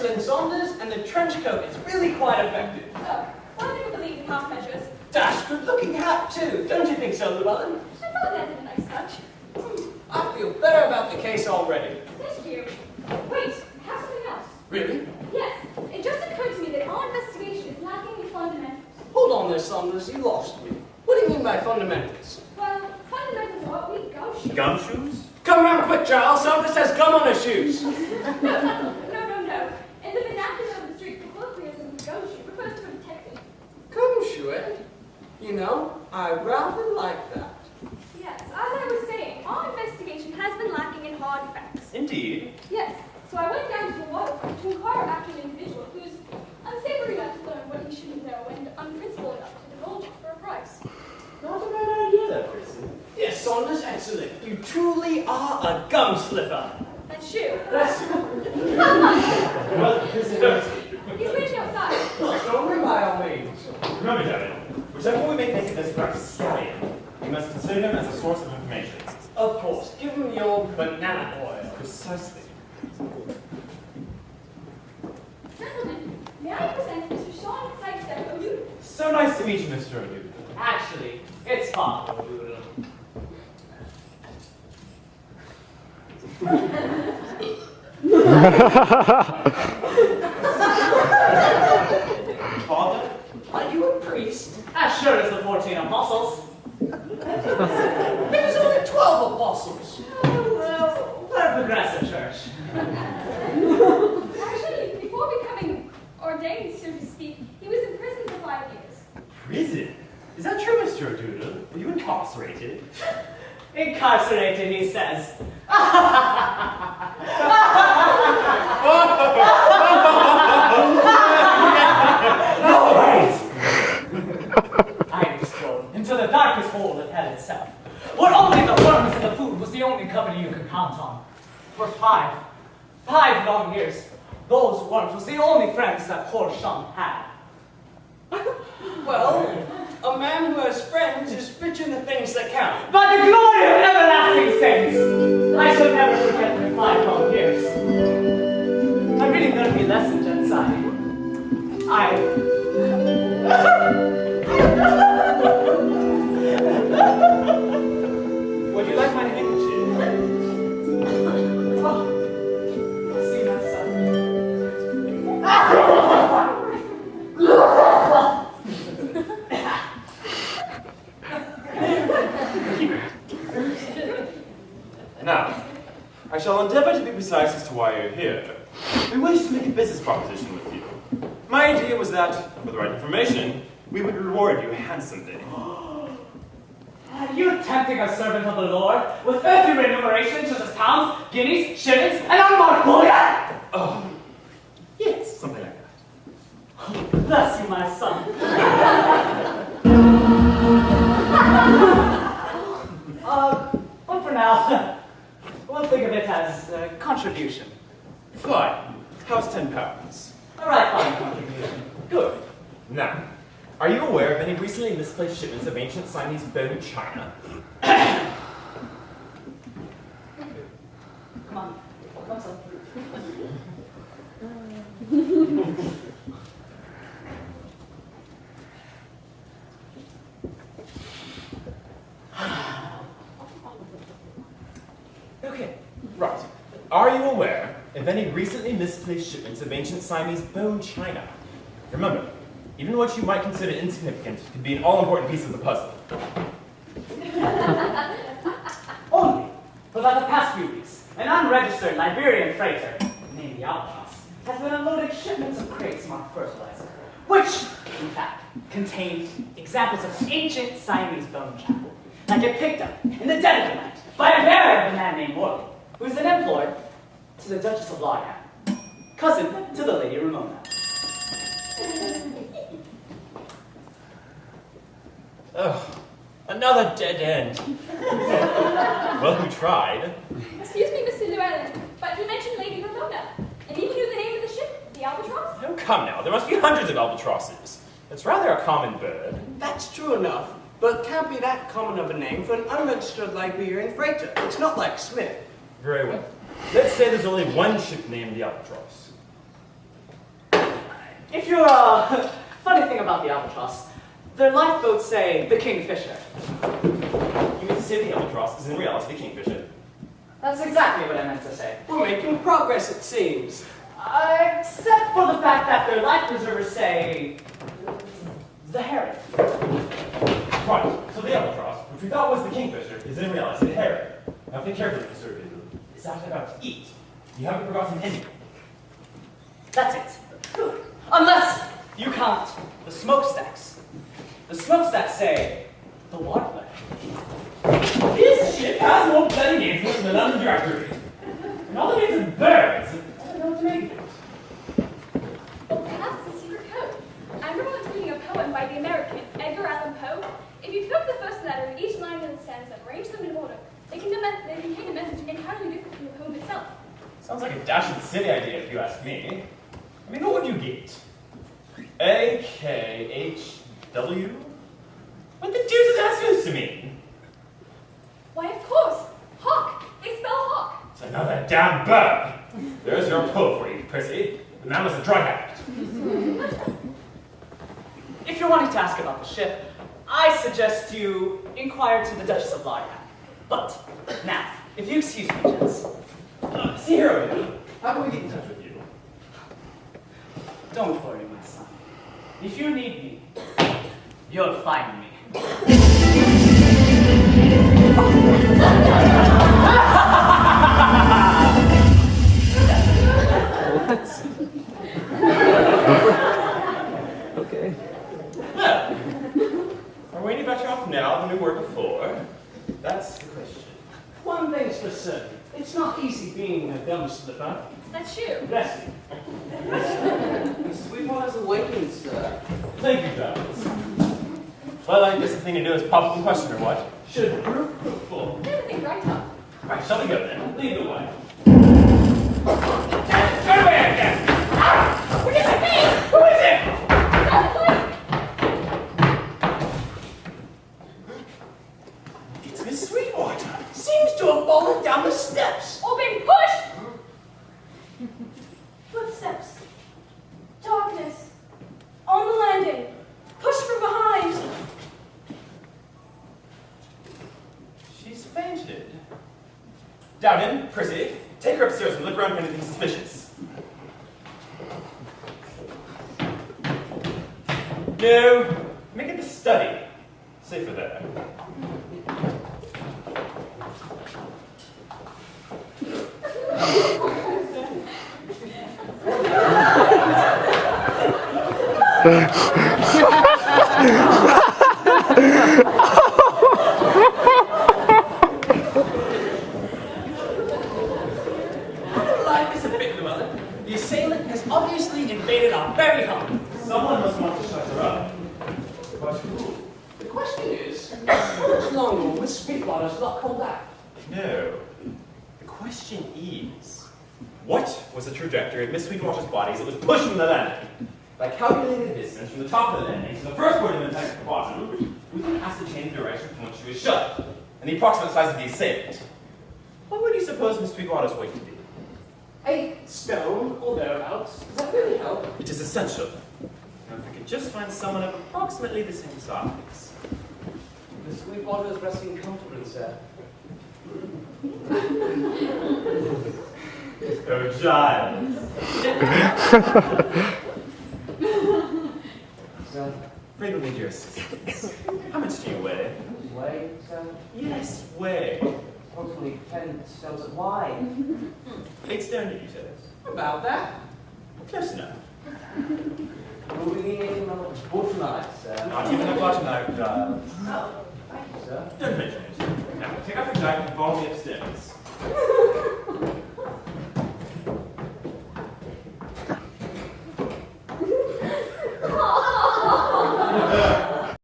excellent, Saunders, and the trench coat is really quite effective. Oh, well, I never believe in half measures. Dash good-looking hat, too. Don't you think so, Llewellyn? I thought that did a nice touch. I feel better about the case already. Thank you. Wait, I have something else. Really? Yes, it just occurred to me that our investigation is lacking in fundamentals. Hold on there, Saunders. You lost me. What do you mean by fundamentals? Well, fundamentals are what we gumshoes. Gumshoes? Come round quick, Giles. Saunders has gum on her shoes. No. In the vernacular of the street, the colloquialism gumshoe refers to a detective. Gumshoe, eh? You know, I rather like that. Yes, as I was saying, our investigation has been lacking in hard facts. Indeed. Yes, so I went down to the waterfront to inquire after an individual who's unsavory enough to learn what he shouldn't know and unprincipled enough to divulge it for a price. Not a bad idea, that person. Yes, Saunders, excellent. You truly are a gum slipper. That's you. Bless you. Well, He's waiting outside. Well, show me by all means. remember, Dowden, whichever we may think of this rapscallion, we must consider him as a source of information. Of course. Give him your banana oil. Precisely. Gentlemen, may I present Mr. Sean Sidestep O'Doodle? So nice to meet you, Mr. O'Doodle. Actually, it's fun. Father? Are you a priest? As sure as the 14 apostles. There's only 12 apostles. Well, we're a progressive church. Actually, before becoming ordained, so to speak, he was in prison for 5 years. Prison? Is that true, Mr. O'Doodle? Were you incarcerated? Incarcerated, he says. No, wait! I was thrown into the darkest hole of hell itself, where only the worms and the food was the only company you could count on. For five long years, those worms was the only friends that poor Sean had. Well, a man who has friends is rich in the things that count. By the glory of everlasting saints, I shall never forget the 5 long years. I really learned me lesson, Jensen. Would you like my handkerchief? Oh, see my son. Now, I shall endeavor to be precise as to why you're here. We wish to make a business proposition with you. My idea was that, with the right information, we would reward you handsomely. Are you tempting a servant of the Lord with earthly remuneration such as pounds, guineas, shillings, and unmarked bullion? Oh, yes, something like that. Oh, bless you, my son. But for now, we'll think of it as a contribution. Fine. How's £10? A right fine contribution. Good. Now, are you aware of any recently misplaced shipments of ancient Siamese bone china? Come on, son. Okay, right. Are you aware of any recently misplaced shipments of ancient Siamese bone china? Remember, even what you might consider insignificant can be an all-important piece of the puzzle. Only, for about the past few weeks, an unregistered Liberian freighter, named the Albatross, has been unloading shipments of crates marked fertilizer, which, in fact, contained examples of ancient Siamese bone china that get picked up in the dead of the night by a bearer of a man named Myrtle, who is an employee to the Duchess of Loghain, cousin to the Lady Ramona. Ugh, another dead end. Well, who tried? Excuse me, Mr. Llewellyn, but you mentioned Lady Ramona, and even knew the name of the ship, the Albatross? Oh, come now, there must be hundreds of albatrosses. It's rather a common bird. That's true enough, but can't be that common of a name for an unregistered Liberian freighter. It's not like Smith. Very well. Let's say there's only one ship named the Albatross. If you're, funny thing about the Albatross, their lifeboats say the Kingfisher. You mean to say the Albatross is in reality the Kingfisher? That's exactly what I meant to say. We're making progress, it seems. Except for the fact that their life preservers say the Herring. Right, so the Albatross, which we thought was the Kingfisher, is in reality the Herring. Now think carefully, Mr. Review. It's actually about to eat. You haven't forgotten anything. That's it. Unless you count the smokestacks. The smokestacks say the Warbler. This ship has more bloody names than the London Directory. And all the names of birds. I don't know what to make of it. Well, perhaps the secret code. I remember once reading a poem by the American Edgar Allan Poe. If you pick up the first letter in each line of the stanza and arrange them in order, they contain a message entirely different from the poem itself. Sounds like a dashing silly idea if you ask me. I mean, what would you get? A-K-H-W? What the deuce is that supposed to mean? Why, of course. Hawk. They spell hawk. It's another damn bird. There's your pull for you, Prissy. The man was a drug addict. If you're wanting to ask about the ship, I suggest you inquire to the Duchess of Lorraine. But, now, if you excuse me, gents. See here, O'Neill. How can we get in touch with you? Don't worry, my son. If you need me, you'll find me. Okay. Well, are we any better off now than we were before? That's the question. One thing's for certain. It's not easy being a gum slipper. That's you. Bless you. Sweetwater's awakened, sir. Thank you, Giles. Well, I guess the thing to do is pop up the question, or what? Should group full. Everything right up. Right, shall we go then? Lead the way. Turn away again! Ah! What is it mean? Who is it? It's Miss Sweetwater. Seems to have fallen down the steps. Or being pushed! Footsteps. Darkness. On the landing. Pushed from behind. She's fainted. Dowden, Prissy, take her upstairs and look around for anything suspicious. No, make it the study. Safer there. Like this a bit, Llewellyn. The assailant has obviously invaded our very home. Someone must want to shut her up. But who? The question is, how much longer will Miss Sweetwater's not come back? No. The question is, what was the trajectory of Miss Sweetwater's body as it was pushed from the landing? By calculating the distance from the top of the landing to the first point of impact at the bottom, we can ascertain the direction from which she was shot, and the approximate size of the assailant. What would you suppose Miss Sweetwater's weight to be? 8 stone or thereabouts. Does that really help? It is essential. Now, if we could just find someone of approximately the same size. Miss Sweetwater's resting comfortably, sir. Oh, Giles. Sir, Afraid we'll need your assistance. How much do you weigh? way, sir. Yes, weigh. Hopefully 10 stones wide. 8 stone, did you say? About that. Close enough. We'll be needing another butter knife, sir. Not even a butter knife, Giles. Oh, thank you, sir. Don't mention it. Now, take off your jacket and follow me upstairs.